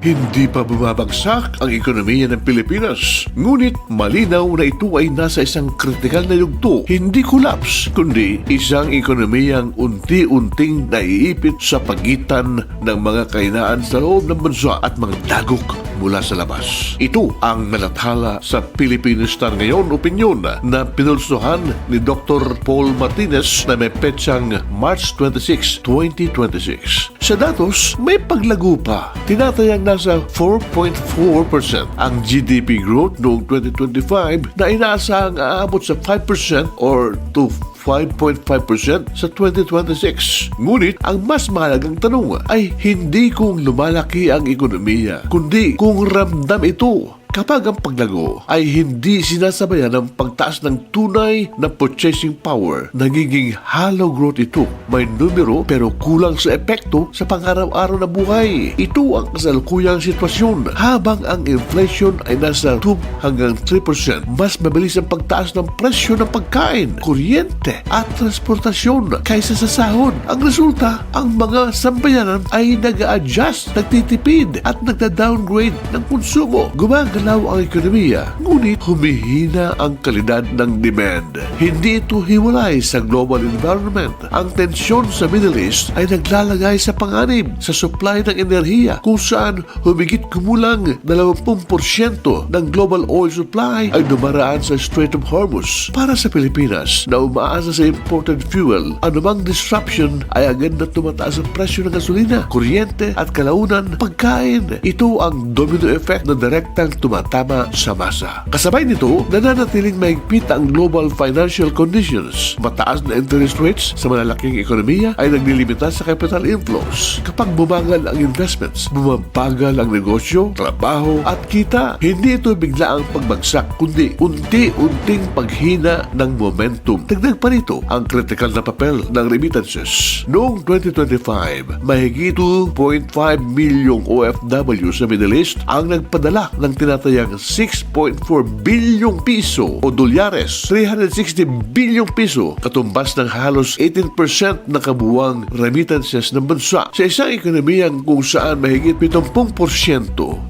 hindi pa bumabagsak ang ekonomiya ng Pilipinas. Ngunit malinaw na ito ay nasa isang kritikal na yugto, hindi collapse, kundi isang ekonomiyang unti-unting naiipit sa pagitan ng mga kainaan sa loob ng bansa at mga dagok mula sa labas. Ito ang nalathala sa Philippine Star ngayon opinyon na pinulsuhan ni Dr. Paul Martinez na may petsang March 26, 2026. Sa datos, may paglago pa. Tinatayang nasa 4.4% ang GDP growth noong 2025 na inaasahang aabot sa 5% or to 5.5% sa 2026. Ngunit ang mas mahalagang tanong ay hindi kung lumalaki ang ekonomiya, kundi kung ramdam ito kapag ang paglago ay hindi sinasabayan ng pagtaas ng tunay na purchasing power. Nagiging hollow growth ito. May numero pero kulang sa epekto sa pang-araw-araw na buhay. Ito ang kasalukuyang sitwasyon. Habang ang inflation ay nasa 2 hanggang 3%, mas mabilis ang pagtaas ng presyo ng pagkain, kuryente at transportasyon kaysa sa sahod. Ang resulta, ang mga sambayanan ay nag-a-adjust, nagtitipid at nagda-downgrade ng konsumo. Gumagalaw ang ekonomiya, ngunit humihina ang kalidad ng demand. Hindi ito hiwalay sa global environment. Ang tensyon sa Middle East ay naglalagay sa panganib sa supply ng enerhiya kung saan humigit kumulang 20% ng global oil supply ay dumaraan sa Strait of Hormuz. Para sa Pilipinas na umaasa sa imported fuel, anumang disruption ay agad na tumataas ang presyo ng gasolina, kuryente at kalaunan pagkain. Ito ang domino effect na direktang tumatama sa masa. Kasabay nito, nananatiling mahigpit ang global financial conditions. Mataas na interest rates sa malalaking ekonomiya ay naglilimita sa capital inflows. Kapag bumagal ang investments, bumabagal ang negosyo, trabaho at kita. Hindi ito bigla ang pagbagsak, kundi unti-unting paghina ng momentum. Dagdag pa rito ang critical na papel ng remittances. Noong 2025, mahigit 2.5 milyong OFW sa Middle East ang nagpadala ng tinatayang 6.4 bilyong piso o dolyares, 360 bilyong piso, katumbas ng halos 18% na kabuwang remittances ng bansa. Sa isang ekonomiyang kung saan mahigit 70%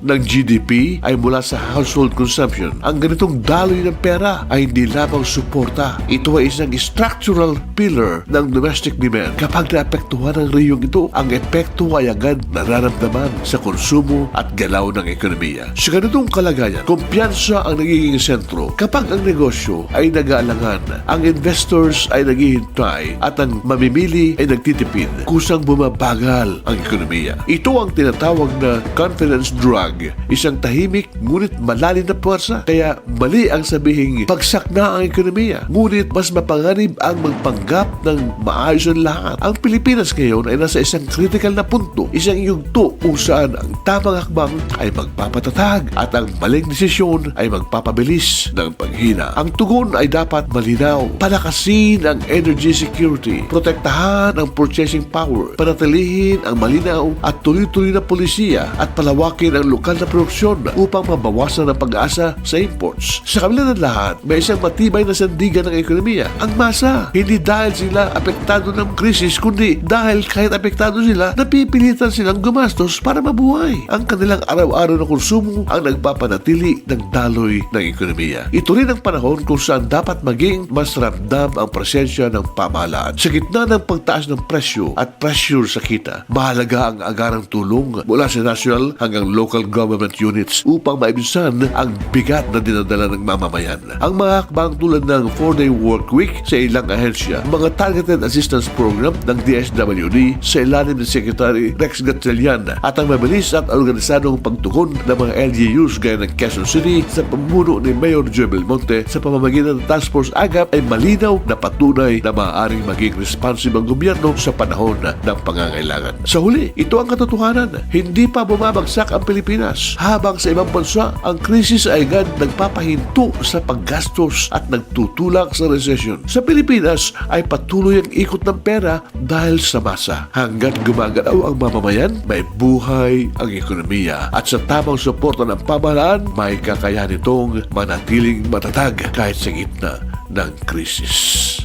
ng GDP ay mula sa household consumption, ang ganitong daloy ng pera ay hindi lamang suporta. Ito ay isang structural pillar ng domestic demand. Kapag naapektuhan ang reyong ito, ang epekto ay agad nararamdaman sa konsumo at galaw ng ekonomiya. Sa ganitong kalagayan, kumpiyansa ang nagiging sentro. Kapag ang negosyo ay nag-aalangan, ang investors ay naghihintay at ang mamimili ay nagtitipid, kusang bumabagal ang ekonomiya. Ito ang tinatawag na confidence drug, isang tahimik ngunit malalim na puwersa. Kaya mali ang sabihing bagsak na ang ekonomiya, ngunit mas mapanganib ang magpanggap ng maayos ang lahat. Ang Pilipinas ngayon ay nasa isang critical na punto, isang yugto kung saan ang tamang hakbang ay magpapatatag at ang maling desisyon ay magpapabilis ng paghina. Ang tugon ay dapat malinaw. Palakasin ang energy security, protektahan ang purchasing power, panatilihin ang malinaw at tuloy-tuloy na polisiya at palawakin ang lokal na produksyon upang mabawasan ang pag-asa sa imports. Sa kabila ng lahat, may isang matibay na sandigan ng ekonomiya, ang masa. Hindi dahil sila apektado ng krisis, kundi dahil kahit apektado sila, napipilitan silang gumastos para mabuhay. Ang kanilang araw-araw na konsumo ang nagpapanatili ng daloy ng ekonomiya. Ito rin ang panahon kung saan dapat maging mas ramdam ang presensya ng pamahalaan. Sa gitna ng pagtaas ng presyo at pressure sa kita, mahalaga ang agarang tulong mula sa national hanggang local government units upang maibsan ang bigat na dinadala ng mamamayan. Ang mga hakbang tulad ng 4-day work week sa ilang ahensya, mga targeted assistance program ng DSWD sa ilalim ni Secretary Rex Gatchalian at ang mabilis at organisadong pagtugon ng mga LGUs gaya ng Quezon City sa pamumuno ni Mayor Joe Belmonte sa pamamagitan ng Task Force Agap ay malinaw na patunay na maaaring maging responsive ang gobyerno sa panahon ng pangangailangan. Sa huli, ito ang katotohanan. Hindi pa bumabagsak ang Pilipinas. Habang sa ibang bansa, ang krisis ay agad nagpapahinto sa paggastos at nagtutulak sa recession. Sa Pilipinas ay patuloy ang ikot ng pera dahil sa masa. Hanggat gumagalaw ang mamamayan, may buhay ang ekonomiya at sa tamang suporta ng pamahalaan, may kakayahan itong manatiling matatag kahit sa gitna ng krisis.